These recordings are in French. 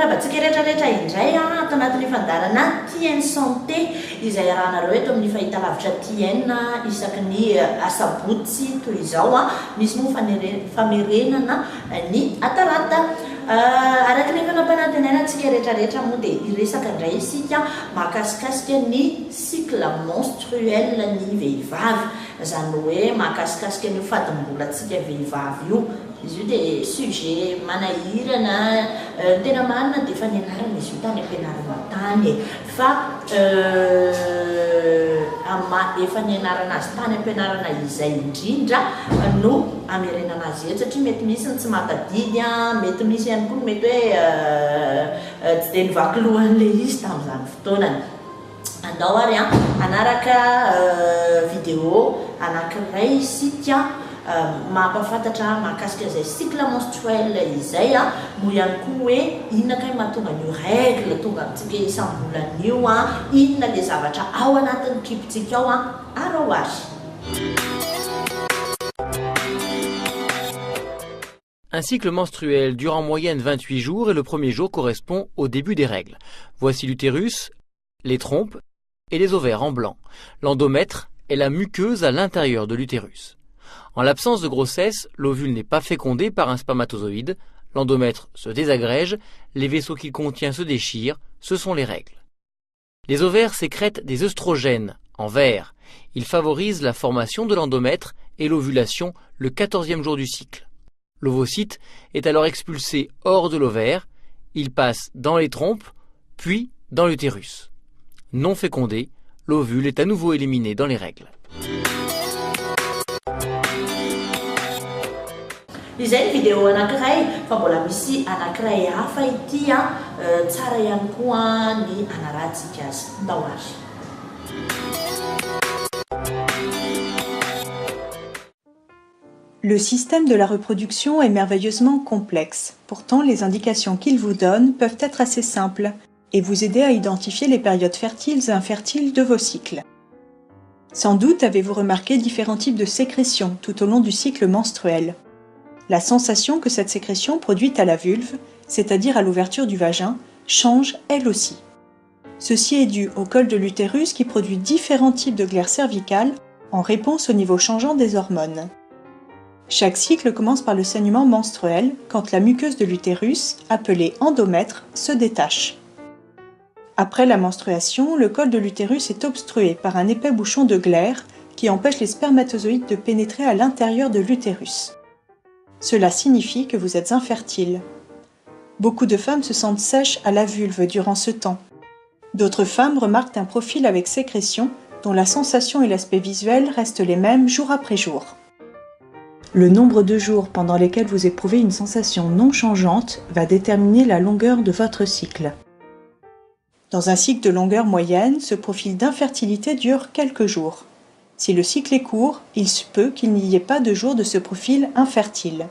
Fantavantsika rehetrarehetra indray ato anatin'ny fandarana TN Santé izay arahanareo eto amin'ny fahitalavitra TN isaky ny asabotsy toy izao misy moa famerenana ny atalata. Araka ny fanampanantenana rehetrarehetra moa dia iresaka indray isika mahakasikasika ny cycle menstruel ny vehivavy, izany hoe mahakasikasika ny fadim-bolantsika vehivavy io. Izy io dia sujet manahirana tena marina dia efa nianarana izy io tany ampianarana tany fa efa nianarana azy tany ampianarana izay indrindra no amerenana azy eto satria mety misy ny tsy mankadidy mety misy ihany koa mety hoe tsy dia nivaky lohan'ilay izy tamin'izany fotoanany. Andao ary anaraka vidéo anankiray isika mampafantatra mahakasika izay cycle menstruel izay no ihany koa hoe inona kay mahatonga an'io règle tonga amintsika isam-bolan'io inona ilay zavatra ao anatin'ny kibontsika ao arao azy. Un cycle menstruel dure en moyenne 28 jours et le premier jour correspond au début des règles. Voici l'utérus, les trompes et les ovaires en blanc. L'endomètre est la muqueuse à l'intérieur de l'utérus. En l'absence de grossesse, l'ovule n'est pas fécondé par un spermatozoïde, l'endomètre se désagrège, les vaisseaux qu'il contient se déchirent, ce sont les règles. Les ovaires sécrètent des œstrogènes en vert. Ils favorisent la formation de l'endomètre et l'ovulation le 14e jour du cycle. L'ovocyte est alors expulsé hors de l'ovaire, il passe dans les trompes, puis dans l'utérus. Non fécondé, l'ovule est à nouveau éliminé dans les règles. Izay vidéo anankiray fa mbola misy anankiray hafa ity tsara ihany koa ny anarantsika azy. Ndao azy. Le système de la reproduction est merveilleusement complexe. Pourtant, les indications qu'il vous donne peuvent être assez simples et vous aider à identifier les périodes fertiles et infertiles de vos cycles. Sans doute avez-vous remarqué différents types de sécrétions tout au long du cycle menstruel. La sensation que cette sécrétion produit à la vulve, c'est-à-dire à l'ouverture du vagin, change elle aussi. Ceci est dû au col de l'utérus qui produit différents types de glaires cervicales en réponse au niveau changeant des hormones. Chaque cycle commence par le saignement menstruel quand la muqueuse de l'utérus, appelée endomètre, se détache. Après la menstruation, le col de l'utérus est obstrué par un épais bouchon de glaire qui empêche les spermatozoïdes de pénétrer à l'intérieur de l'utérus. Cela signifie que vous êtes infertile. Beaucoup de femmes se sentent sèches à la vulve durant ce temps. D'autres femmes remarquent un profil avec sécrétion dont la sensation et l'aspect visuel restent les mêmes jour après jour. Le nombre de jours pendant lesquels vous éprouvez une sensation non changeante va déterminer la longueur de votre cycle. Dans un cycle de longueur moyenne, ce profil d'infertilité dure quelques jours. Si le cycle est court, il se peut qu'il n'y ait pas de jours de ce profil infertile.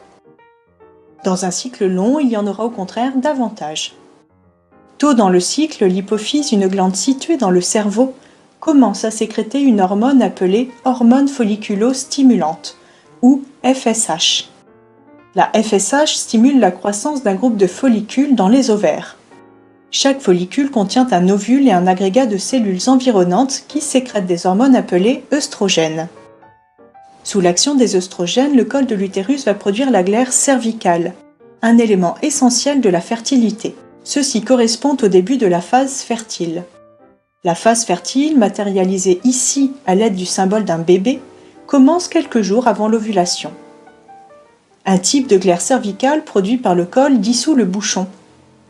Dans un cycle long, il y en aura au contraire davantage. Tôt dans le cycle, l'hypophyse, une glande située dans le cerveau, commence à sécréter une hormone appelée hormone folliculo-stimulante, ou FSH. La FSH stimule la croissance d'un groupe de follicules dans les ovaires. Chaque follicule contient un ovule et un agrégat de cellules environnantes qui sécrètent des hormones appelées œstrogènes. Sous l'action des œstrogènes, le col de l'utérus va produire la glaire cervicale, un élément essentiel de la fertilité. Ceci correspond au début de la phase fertile. La phase fertile, matérialisée ici à l'aide du symbole d'un bébé, commence quelques jours avant l'ovulation. Un type de glaire cervicale produit par le col dissout le bouchon.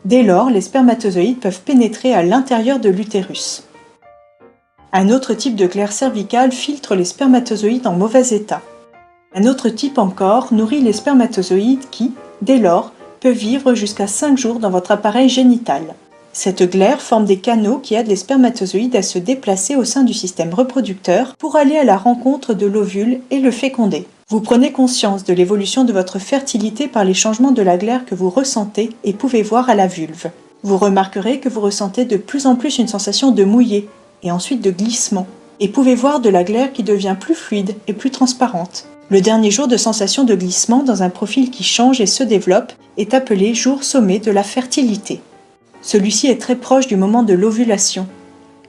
Dès lors, les spermatozoïdes peuvent pénétrer à l'intérieur de l'utérus. Un autre type de glaire cervicale filtre les spermatozoïdes en mauvais état. Un autre type encore nourrit les spermatozoïdes qui, dès lors, peuvent vivre jusqu'à 5 jours dans votre appareil génital. Cette glaire forme des canaux qui aident les spermatozoïdes à se déplacer au sein du système reproducteur pour aller à la rencontre de l'ovule et le féconder. Vous prenez conscience de l'évolution de votre fertilité par les changements de la glaire que vous ressentez et pouvez voir à la vulve. Vous remarquerez que vous ressentez de plus en plus une sensation de mouillé et ensuite de glissement, et pouvez voir de la glaire qui devient plus fluide et plus transparente. Le dernier jour de sensation de glissement dans un profil qui change et se développe est appelé jour sommet de la fertilité. Celui-ci est très proche du moment de l'ovulation.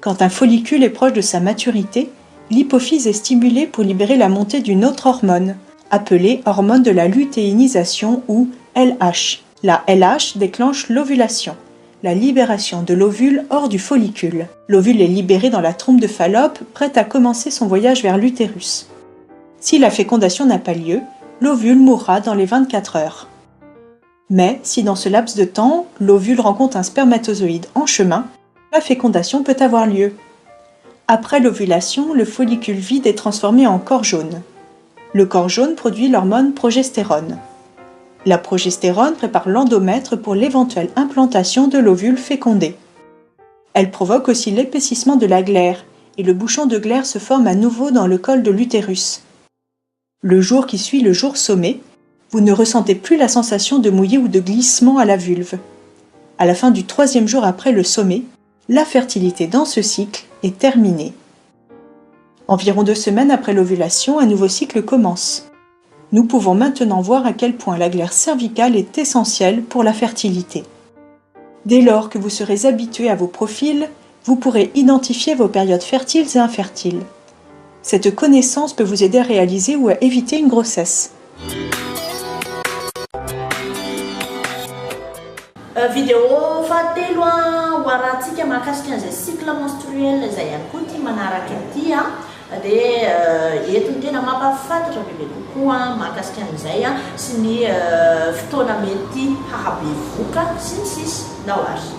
Quand un follicule est proche de sa maturité, l'hypophyse est stimulée pour libérer la montée d'une autre hormone, appelée hormone de la lutéinisation ou LH. La LH déclenche l'ovulation, la libération de l'ovule hors du follicule. L'ovule est libéré dans la trompe de Fallope, prête à commencer son voyage vers l'utérus. Si la fécondation n'a pas lieu, l'ovule mourra dans les 24 heures. Mais si dans ce laps de temps, l'ovule rencontre un spermatozoïde en chemin, la fécondation peut avoir lieu. Après l'ovulation, le follicule vide est transformé en corps jaune. Le corps jaune produit l'hormone progestérone. La progestérone prépare l'endomètre pour l'éventuelle implantation de l'ovule fécondé. Elle provoque aussi l'épaississement de la glaire, et le bouchon de glaire se forme à nouveau dans le col de l'utérus. Le jour qui suit le jour sommé, vous ne ressentez plus la sensation de mouiller ou de glissement à la vulve. À la fin du 3e jour après le sommet, la fertilité dans ce cycle est terminée. Environ 2 semaines après l'ovulation, un nouveau cycle commence. Nous pouvons maintenant voir à quel point la glaire cervicale est essentielle pour la fertilité. Dès lors que vous serez habitué à vos profils, vous pourrez identifier vos périodes fertiles et infertiles. Cette connaissance peut vous aider à réaliser ou à éviter une grossesse. Vidéo fahatelo hoarahantsika mahakasika an'izay cycle menstruel izay ihany koa tia manaraka ity dia entiny tena mampahafantatra bebe kokoa mahakasika an'izay sy ny fotoana mety hahabevoka sy ny sisy ndao azy.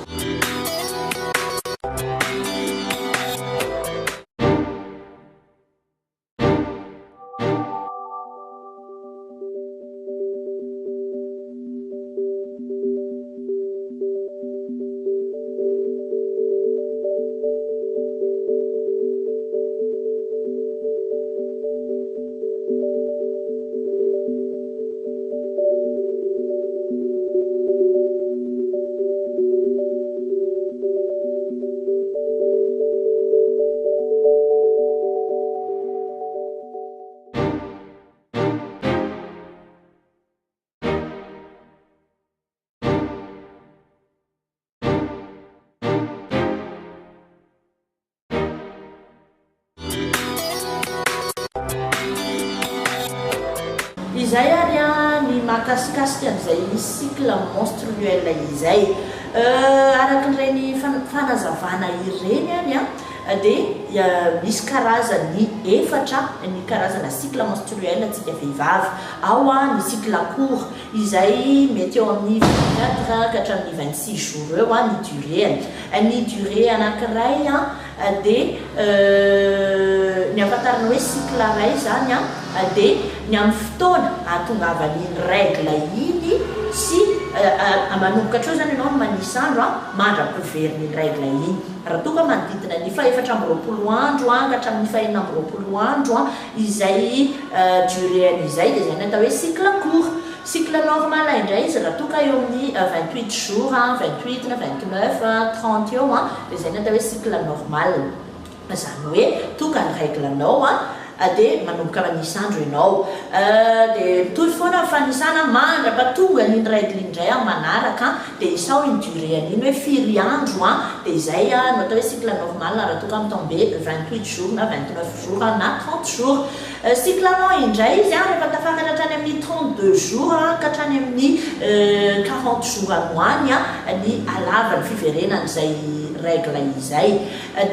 Izay ary ny mahakasikasika an'izay cycle menstruel izay arakin'ireny fanazavana ireny ary dia misy karazany 4 ny karazana cycle menstruel antsika vehivavy. Ao ny cycle court izay mety eo amin'ny 24 ka hatramin'ny 26 jours eo ny duréany. Ny durée anankiray dia ny afantarana hoe cycle ray zany dia ny amin'ny fotoana ahatongavany règle iny sy manomboka hatreo zany ianao no manisy andro mandra-piveriny règle iny. Raha toa ka manodidina ny 420 andro ka hatramin'ny 420 andro izay duréan'izay dia zay ny atao hoe cycle court. Cycle normal indray izy raha toa ka eo amin'ny 28 jours 28 na 29 30 eo dia zay ny atao hoe cycle normal. Zany hoe toa ka ny règle anao dia manomboka manisy andro ianao dia mitohy foana fanisana mandra-pahatonga ny règle indray manaraka dia isao ny duréany iny hoe 4 andro dia izay no atao hoe cycle normal raha toa ka mitombe 28 jours na 29 jours na 30 jours. Cycle anao indray izy rehefa tafakatra hatrany amin'ny 32 jours ka hatrany amin'ny 40 jours anoany ny halavany fiverenan'izay règle izay.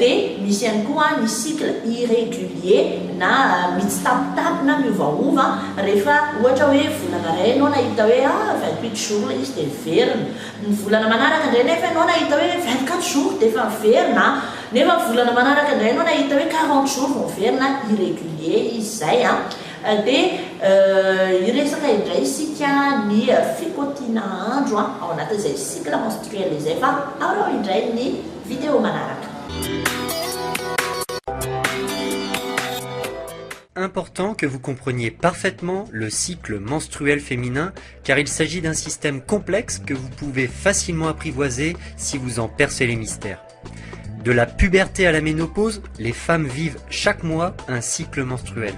Dia misy ihany koa ny cycle irrégulier na mitsitapitapy na miovaova rehefa ohatra hoe volana ray ianao nahita hoe 28 jours izy dia verina. Ny volana manaraka indray nefa ianao nahita hoe 24 jours dia efa verina. Nefa volana manaraka indray ianao nahita hoe 40 jours vao verina, irrégulier izy zay dia iresaka indray isika ny fikotiana andro ao anatin'izay cycle menstruel izay fa arao indray ny vidéo manaraka. Important que vous compreniez parfaitement le cycle menstruel féminin car il s'agit d'un système complexe que vous pouvez facilement apprivoiser si vous en percez les mystères. De la puberté à la ménopause, les femmes vivent chaque mois un cycle menstruel.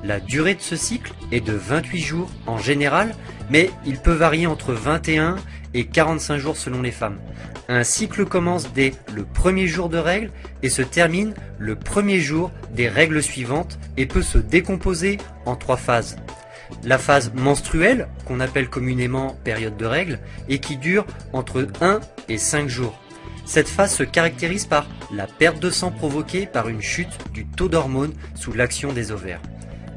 La durée de ce cycle est de 28 jours en général, mais il peut varier entre 21 et 45 jours selon les femmes. Un cycle commence dès le premier jour de règles et se termine le premier jour des règles suivantes et peut se décomposer en 3 phases. La phase menstruelle, qu'on appelle communément période de règles, et qui dure entre 1 et 5 jours. Cette phase se caractérise par la perte de sang provoquée par une chute du taux d'hormones sous l'action des ovaires.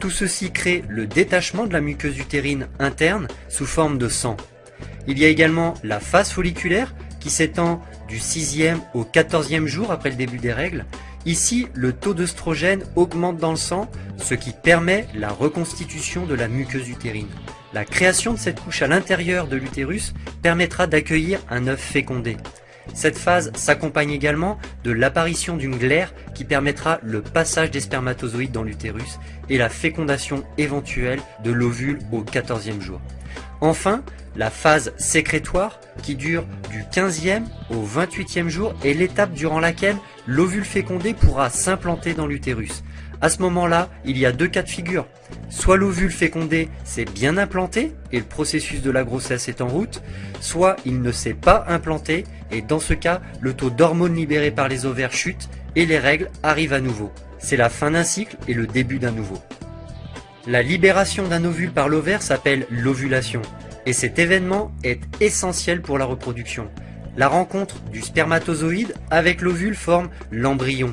Tout ceci crée le détachement de la muqueuse utérine interne sous forme de sang. Il y a également la phase folliculaire qui s'étend du 6e au 14e jour après le début des règles. Ici, le taux d'œstrogène augmente dans le sang, ce qui permet la reconstitution de la muqueuse utérine. La création de cette couche à l'intérieur de l'utérus permettra d'accueillir un œuf fécondé. Cette phase s'accompagne également de l'apparition d'une glaire qui permettra le passage des spermatozoïdes dans l'utérus et la fécondation éventuelle de l'ovule au 14e jour. Enfin, la phase sécrétoire qui dure du 15e au 28e jour est l'étape durant laquelle l'ovule fécondé pourra s'implanter dans l'utérus. À ce moment-là, il y a 2 cas de figure. Soit l'ovule fécondé s'est bien implanté et le processus de la grossesse est en route, soit il ne s'est pas implanté et dans ce cas, le taux d'hormones libérées par les ovaires chute et les règles arrivent à nouveau. C'est la fin d'un cycle et le début d'un nouveau. La libération d'un ovule par l'ovaire s'appelle l'ovulation et cet événement est essentiel pour la reproduction. La rencontre du spermatozoïde avec l'ovule forme l'embryon.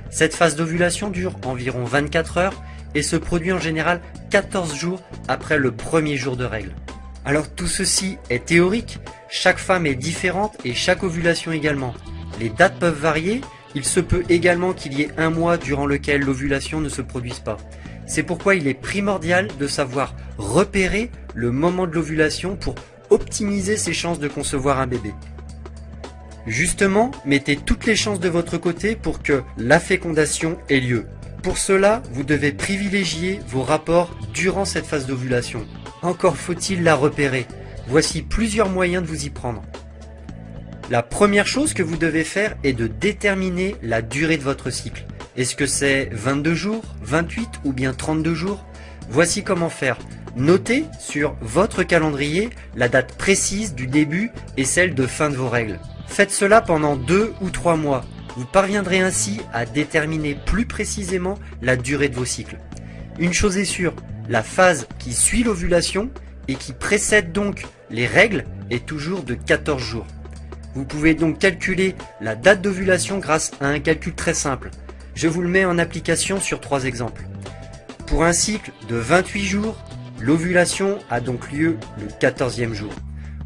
Cette phase d'ovulation dure environ 24 heures et se produit en général 14 jours après le premier jour de règles. Alors tout ceci est théorique, chaque femme est différente et chaque ovulation également. Les dates peuvent varier, il se peut également qu'il y ait un mois durant lequel l'ovulation ne se produise pas. C'est pourquoi il est primordial de savoir repérer le moment de l'ovulation pour optimiser ses chances de concevoir un bébé. Justement, mettez toutes les chances de votre côté pour que la fécondation ait lieu. Pour cela, vous devez privilégier vos rapports durant cette phase d'ovulation. Encore faut-il la repérer. Voici plusieurs moyens de vous y prendre. La première chose que vous devez faire est de déterminer la durée de votre cycle. Est-ce que c'est 22 jours, 28 ou bien 32 jours? Voici comment faire. Notez sur votre calendrier la date précise du début et celle de fin de vos règles. Faites cela pendant 2 ou 3 mois. Vous parviendrez ainsi à déterminer plus précisément la durée de vos cycles. Une chose est sûre, la phase qui suit l'ovulation et qui précède donc les règles est toujours de 14 jours. Vous pouvez donc calculer la date d'ovulation grâce à un calcul très simple. Je vous le mets en application sur 3 exemples. Pour un cycle de 28 jours, l'ovulation a donc lieu le 14e jour.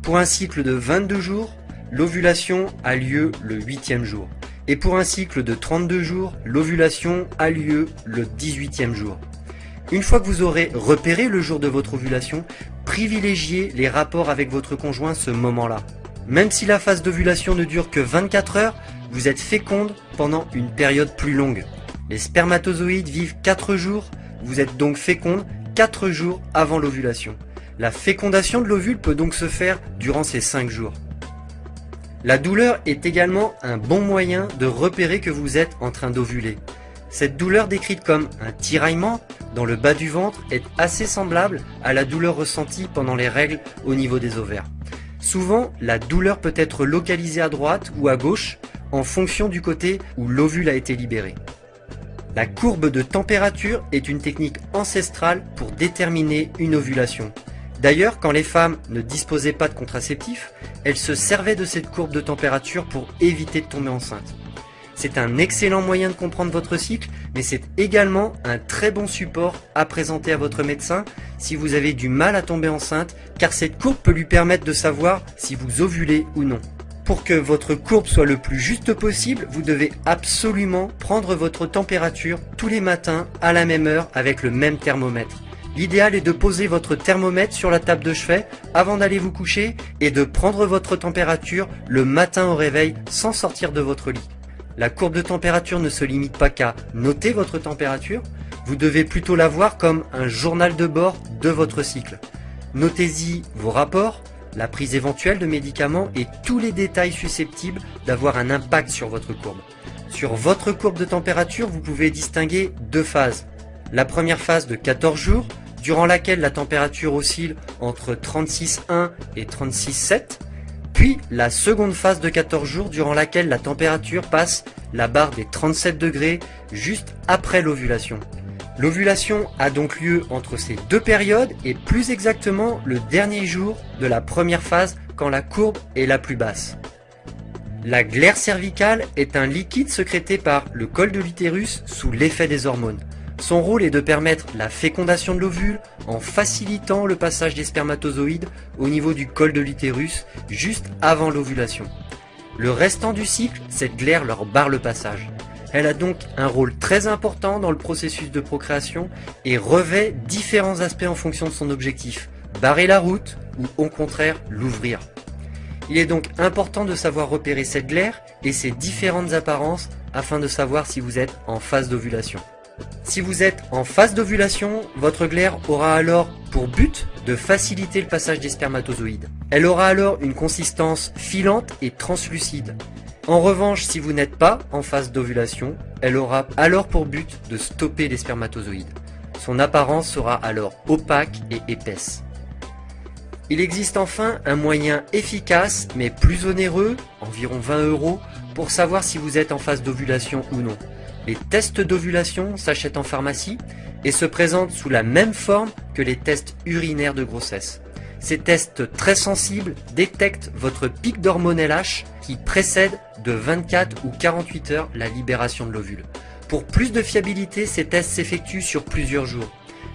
Pour un cycle de 22 jours, l'ovulation a lieu le 8e jour. Et pour un cycle de 32 jours, l'ovulation a lieu le 18e jour. Une fois que vous aurez repéré le jour de votre ovulation, privilégiez les rapports avec votre conjoint ce moment-là. Même si la phase d'ovulation ne dure que 24 heures, vous êtes féconde pendant une période plus longue. Les spermatozoïdes vivent 4 jours, vous êtes donc féconde 4 jours avant l'ovulation. La fécondation de l'ovule peut donc se faire durant ces 5 jours. La douleur est également un bon moyen de repérer que vous êtes en train d'ovuler. Cette douleur décrite comme un tiraillement dans le bas du ventre est assez semblable à la douleur ressentie pendant les règles au niveau des ovaires. Souvent, la douleur peut être localisée à droite ou à gauche en fonction du côté où l'ovule a été libéré. La courbe de température est une technique ancestrale pour déterminer une ovulation. D'ailleurs, quand les femmes ne disposaient pas de contraceptif, elles se servaient de cette courbe de température pour éviter de tomber enceinte. C'est un excellent moyen de comprendre votre cycle, mais c'est également un très bon support à présenter à votre médecin si vous avez du mal à tomber enceinte, car cette courbe peut lui permettre de savoir si vous ovulez ou non. Pour que votre courbe soit le plus juste possible, vous devez absolument prendre votre température tous les matins à la même heure avec le même thermomètre. L'idéal est de poser votre thermomètre sur la table de chevet avant d'aller vous coucher et de prendre votre température le matin au réveil sans sortir de votre lit. La courbe de température ne se limite pas qu'à noter votre température, vous devez plutôt la voir comme un journal de bord de votre cycle. Notez-y vos rapports, la prise éventuelle de médicaments et tous les détails susceptibles d'avoir un impact sur votre courbe. Sur votre courbe de température, vous pouvez distinguer 2 phases. La première phase de 14 jours, durant laquelle la température oscille entre 36,1 et 36,7, puis la seconde phase de 14 jours durant laquelle la température passe la barre des 37 degrés juste après l'ovulation. L'ovulation a donc lieu entre ces deux périodes et plus exactement le dernier jour de la première phase quand la courbe est la plus basse. La glaire cervicale est un liquide sécrété par le col de l'utérus sous l'effet des hormones. Son rôle est de permettre la fécondation de l'ovule en facilitant le passage des spermatozoïdes au niveau du col de l'utérus juste avant l'ovulation. Le restant du cycle, cette glaire leur barre le passage. Elle a donc un rôle très important dans le processus de procréation et revêt différents aspects en fonction de son objectif, barrer la route ou au contraire l'ouvrir. Il est donc important de savoir repérer cette glaire et ses différentes apparences afin de savoir si vous êtes en phase d'ovulation. Si vous êtes en phase d'ovulation, votre glaire aura alors pour but de faciliter le passage des spermatozoïdes. Elle aura alors une consistance filante et translucide. En revanche, si vous n'êtes pas en phase d'ovulation, elle aura alors pour but de stopper les spermatozoïdes. Son apparence sera alors opaque et épaisse. Il existe enfin un moyen efficace mais plus onéreux, environ 20 €, pour savoir si vous êtes en phase d'ovulation ou non. Les tests d'ovulation s'achètent en pharmacie et se présentent sous la même forme que les tests urinaires de grossesse. Ces tests très sensibles détectent votre pic d'hormone LH qui précède de 24 ou 48 heures la libération de l'ovule. Pour plus de fiabilité, ces tests s'effectuent sur plusieurs jours.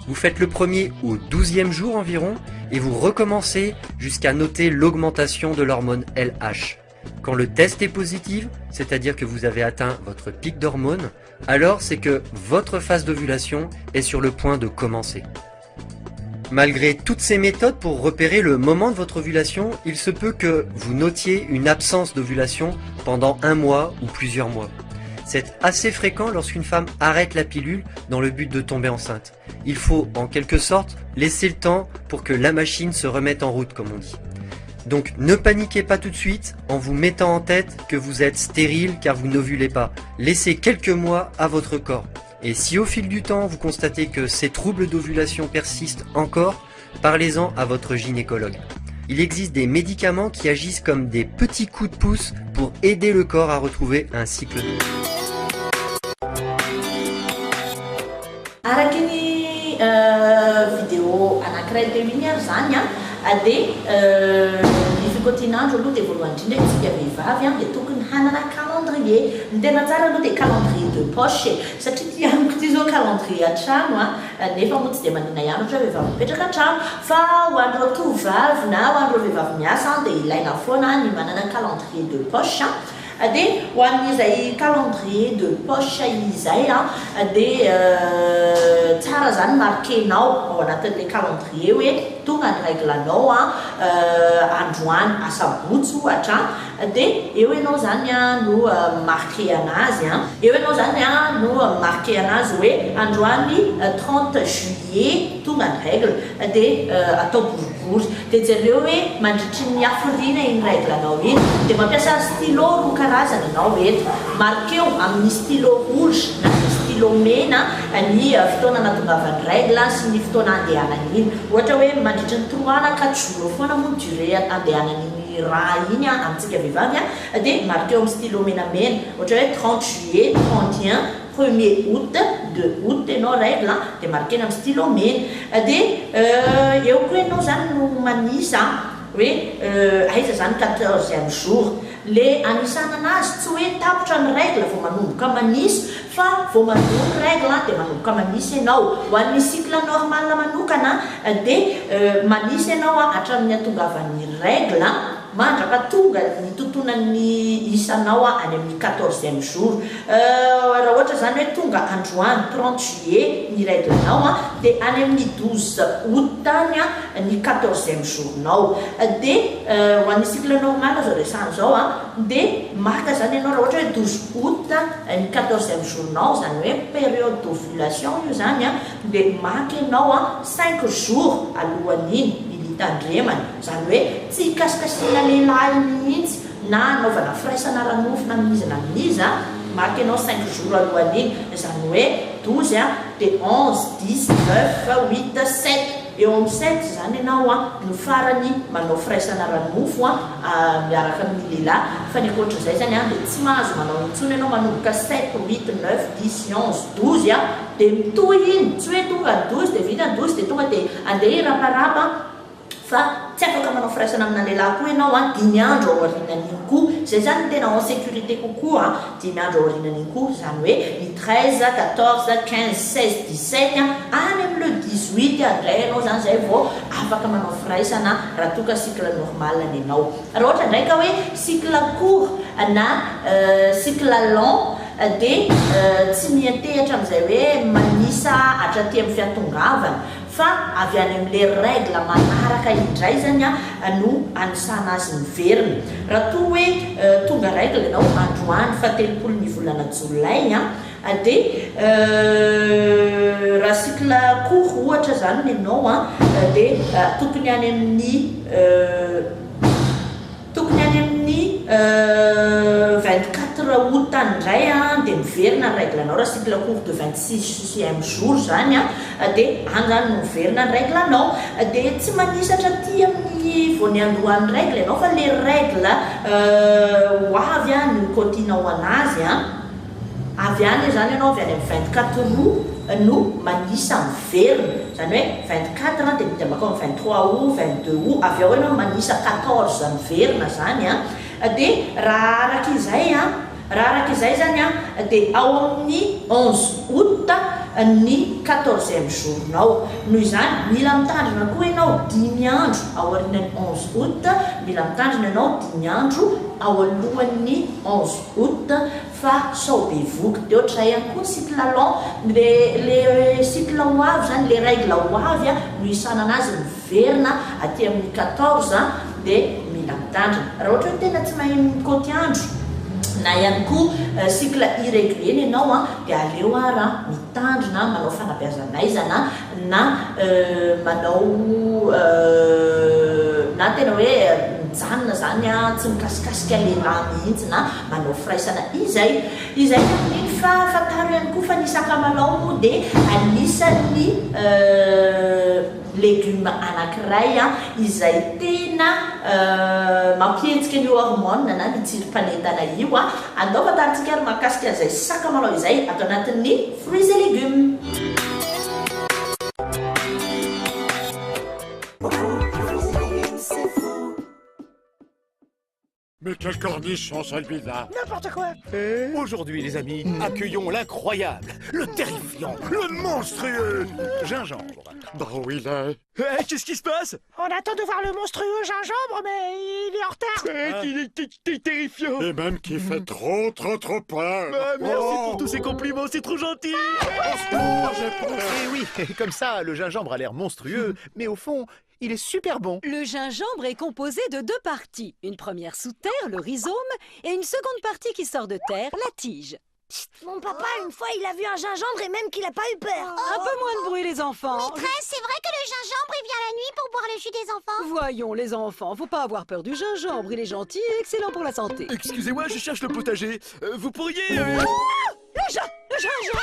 Vous faites le premier au 12e jour environ et vous recommencez jusqu'à noter l'augmentation de l'hormone LH. Quand le test est positif, c'est-à-dire que vous avez atteint votre pic d'hormones, alors c'est que votre phase d'ovulation est sur le point de commencer. Malgré toutes ces méthodes pour repérer le moment de votre ovulation, il se peut que vous notiez une absence d'ovulation pendant un mois ou plusieurs mois. C'est assez fréquent lorsqu'une femme arrête la pilule dans le but de tomber enceinte. Il faut en quelque sorte laisser le temps pour que la machine se remette en route comme on dit. Donc ne paniquez pas tout de suite en vous mettant en tête que vous êtes stérile car vous n'ovulez pas. Laissez quelques mois à votre corps. Et si au fil du temps vous constatez que ces troubles d'ovulation persistent encore, parlez-en à votre gynécologue. Il existe des médicaments qui agissent comme des petits coups de pouce pour aider le corps à retrouver un cycle. Araka ny vidéo anankiray teo iny ary zany a dia ny fikotinandro aloha dia voalohany indrindra isika vehivavy dia tokony hanana calendrier. Ny tena tsara aloha dia calendrier de poche satria ty amiko ty zao calendrier an-trano nefa moa tsy dia manina ihany ohatra vehivavy mipetraka an-trano fa ho andreo tovovavy na ho andreo vehivavy miasa dia ilaina foana ny manana calendrier de poche. Dia ho an'izay calendrier de poche izay dia tsara zany marquenao ao anatin'ilay calendrier hoe tonga ny réglanao androany asabotsy ohatra dia eo ianao zany no marqué anazy eo ianao zany no marqué anazy hoe androany 30 juillet tonga ny règle dia atao boribory dia jereo hoe mandritry ny afrina iny réglanao iny dia mampiasa stylo roa karazana ianao eto marqueo amin'ny stylo rouge na stylo mena ny fotoana nahatongavan'ny règle sy ny fotoana andehanany iny ohatra hoe mandritry ny 3 ka jour foana moa duré andehanany iny raha iny amintsika vehivavy dia marqueo amin'ny stylo menamena ohatra hoe 30 juillet 31 1er août 2 août ianao règle dia marquena amin'ny stylo mena dia eo koa ianao zany no manisa hoe aiza zany 14e jour le anisana anazy tsy hoe tapotra ny règle vao manomboka manisy fa vao manomboka règle dia manomboka manisy ianao ho an'ny cycle normal manokana dia manisy ianao hatramin'ny hatongavan'ny règle mandraka tonga ny totonan'ny isanao any amin'ny 14e jour raha ohatra zany hoe tonga androany 30 juillet ny règlenao dia any amin'ny 12 août tany ny 14e journao dia ho an'ny cycle normal zao resany zao dia maka zany ianao raha ohatra hoe 12 août ny 14e journao zany hoe période d'ovulation io zany dia maka ianao 5 jours alohan'iny tandremany zany hoe tsy hikasikasiana lehilahy mihitsy na anaovana firaisana ranofina amin'izy na amin'izy maky anao 5 jours alohan'iny zany hoe 12 a dia 11 10 9 8 7 eo amin'ny 7 zany ianao a no farany manao firaisana ranomofo a miaraka amin'ny lehilahy fa ny ankoatra zay zany a dia tsy mahazo manao intsony ianao manomboka 7 8 9 10 11 12 a dia mitohy iny tsy hoe tonga 12 dia vita 12 dia tonga dia andeha iraparapa fa tsy afaka manao firaisana amina lehilahy koa ianao a 10 andro ao aorianan'iny koa zay zany tena en sécurité kokoa a 10 andro ao aorianan'iny koa zany hoe ny 13 14 15 16 17 any amin'ny le 18 andray ianao zany zay vao afaka manao firaisana raha toka cycle normal ny ianao raha ohatra ndraika hoe cycle court na cycle long dia tsy miantehatra amin'izay hoe manisa hatraty amin'ny fihatongavana fa avy any amin'ilay règle manaraka indray zany a no anisana azy miverina raha toa hoe tonga règle ianao androany fa 30 ny volana jolay dia raha cycle court ohatra zany ny ianao dia tokony any amin'ny 24 août andray dia miverina ny règle anao raha cycle court de 26e jour zany dia any zany no miverina ny règle anao dia tsy manisatra ty amin'ny vao ny androany règle ianao fa le règle ho avy no continao anazy avy any zany ianao avy any amin'ny 24 roa no manisa miverina zany hoe 24 dia midambaka amin'ny 23 août 22 août avy ao ianao manisa 14 miverina zany dia raha araka izay zany dia ao amin'ny 11 août ny 14e journao noho izany mila mitandrina koa ianao 10 andro ao aorian'ny 11 août mila mitandrina ianao 10 andro ao alohan'ny 11 août fa sao be voky dia ohatra ihany koa cycle long le cycle ho avy zany le règle ho avy no isana anazy miverina aty amin'ny 14 dia mila mitandrina raha ohatra hoe tena tsy mahay mikôty andro na ihany koa cycle irrégulier ny ianao dia aleo raha mitandrina manao fanabeazanaizana na manao na tena hoe mijanona zany tsy mikasikasika lehilahy mihitsy na manao firaisana izay amin'iny fa fataro ihany koa fa ny sakamalao dia anisan'ny légume anankiray izay tena mampientsika ny hormone na ny tsirom-panentana io andao fatarintsika ary mahakasika an'izay sakamalao izay ato anatin'ny fruits et légumes. Mais quel cornichon celui-là! N'importe quoi! Aujourd'hui, les amis, accueillons l'incroyable, le terrifiant, le monstrueux gingembre. Bah où il est? Qu'est-ce qui se passe? On attend de voir le monstrueux gingembre, mais il est en retard! Il est terrifiant! Et même qui fait trop peur! Merci pour tous ces compliments, c'est trop gentil! Et oui, comme ça, le gingembre a l'air monstrueux, mais au fond, il est super bon. Le gingembre est composé de 2 parties. Une première sous terre, le rhizome, et une seconde partie qui sort de terre, la tige. Chut, mon papa, une fois, il a vu un gingembre et même qu'il n'a pas eu peur. Un peu moins de bruit, les enfants. Maîtresse, c'est vrai que le gingembre, il vient la nuit pour boire le jus des enfants? Voyons, les enfants, faut pas avoir peur du gingembre. Il est gentil et excellent pour la santé. Excusez-moi, je cherche le potager. Vous pourriez... Le gingembre!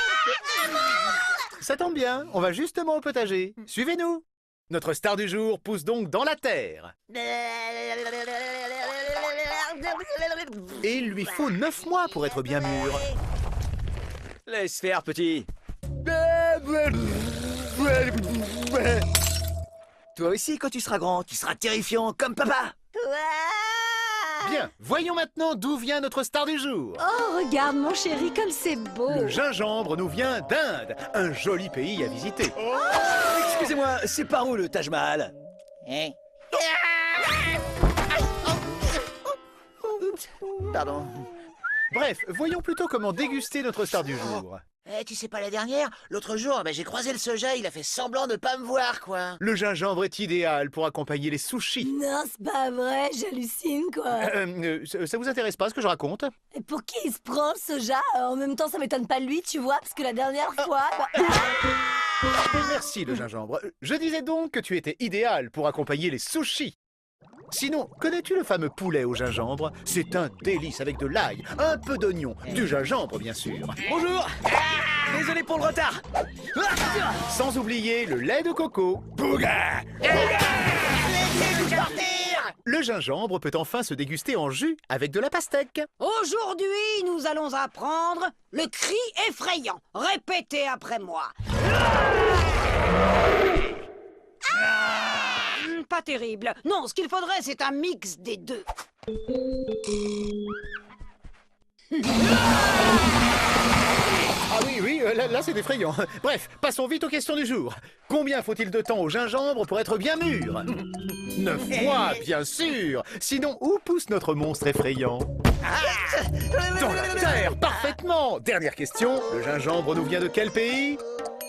Ça tombe bien, on va justement au potager. Suivez-nous. Notre star du jour pousse donc dans la terre. Et il lui faut 9 mois pour être bien mûr. Laisse faire, petit. Toi aussi, quand tu seras grand, tu seras terrifiant comme papa. Bien, voyons maintenant d'où vient notre star du jour. Oh, regarde, mon chéri, comme c'est beau. Le gingembre nous vient d'Inde, un joli pays à visiter. Excusez-moi, c'est par où le Taj Mahal? Pardon. Bref, voyons plutôt comment déguster notre star du jour. Tu sais pas la dernière? L'autre jour, j'ai croisé le soja, il a fait semblant de pas me voir, quoi. Le gingembre est idéal pour accompagner les sushis. Non, c'est pas vrai, j'hallucine, quoi. Ça vous intéresse pas ce que je raconte? Et pour qui il se prend, le soja? En même temps, ça m'étonne pas de lui, tu vois, parce que la dernière fois... Merci, le gingembre. Je disais donc que tu étais idéal pour accompagner les sushis. Sinon, connais-tu le fameux poulet au gingembre? C'est un délice avec de l'ail, un peu d'oignon, du gingembre bien sûr. Bonjour. Désolé pour le retard. Sans oublier le lait de coco. Bouga! Laissez-nous sortir! Le gingembre peut enfin se déguster en jus avec de la pastèque. Aujourd'hui, nous allons apprendre le cri effrayant. Répétez après moi. Pas terrible. Non, ce qu'il faudrait, c'est un mix des deux. Ah oui, là c'est effrayant. Bref, passons vite aux questions du jour. Combien faut-il de temps au gingembre pour être bien mûr? 9 mois, bien sûr. Sinon, où pousse notre monstre effrayant? Dans la terre, parfaitement. Dernière question, le gingembre nous vient de quel pays?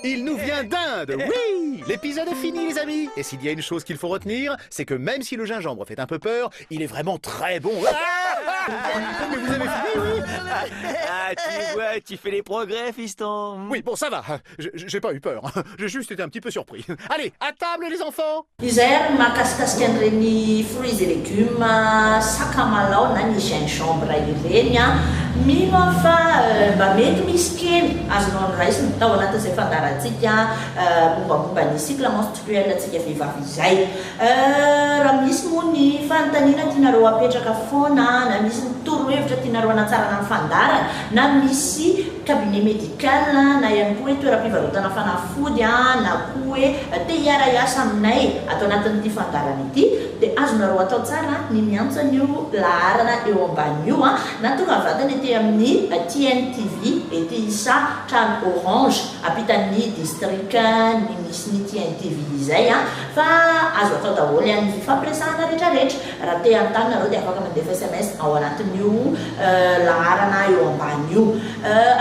Il nous vient d'Inde, oui. L'épisode est fini, les amis. Et s'il y a une chose qu'il faut retenir, c'est que même si le gingembre fait un peu peur, il est vraiment très bon. Mais vous avez fini, oui? Ah, tu vois, tu fais les progrès, fiston. Oui, bon, ça va. J'ai pas eu peur. J'ai juste été un petit peu surpris. Allez, à table, les enfants. Izahay ary mahakasikasika an'ireny fruits et légumes sakamalao na ny gingembre ireny a mino fa mba mety misy kely azonao andraisina tao anatin'izay fandarantsika mombamomba ny cycle menstruel antsika vehivavy izay. Raha misy moa ny fanontaniana tianareo apetraka foana na misy ny torohevitra tianareo hanatsarana ny fandarana na misy cabinet médical na ihany koa hoe toeram-pivarotana fanafody na koa hoe te hiara-iasa aminay atao anatin'ity fandarana ity dia azonareo atao tsara ny miantso an'io laharana eo amban'io na tonga vatany ety amin'ny TNTV ety isa trano orange ampitan'ny district ny misy ny TNTV izay fa azo atao daholo amin'ny fampiresahana rehetrarehetra raha te antanareo dia afaka mandefa SMS ao anatin'io laharana eo amban'io.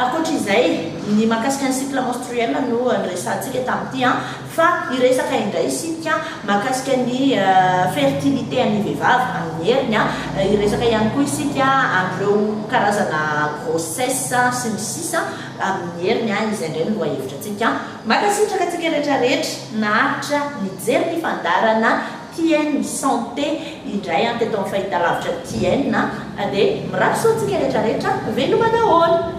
Ankoatr'izay ny mahakasika ny cycle menstruel no niresantsika tamin'ity fa iresaka indray isika mahakasika ny fertilité an'ny vehivavy amin'ny heriny iresaka ihany koa isika amin'ireo karazana grossesse sy ny sisa amin'ny heriny izay indray no loahevitrantsika makasitraka antsika rehetrarehetra nahatra nijery ny fandarana TN Santé indray teto amin'ny fahitalavitra TN dia mirasoantsika rehetrarehetra veloma daholo.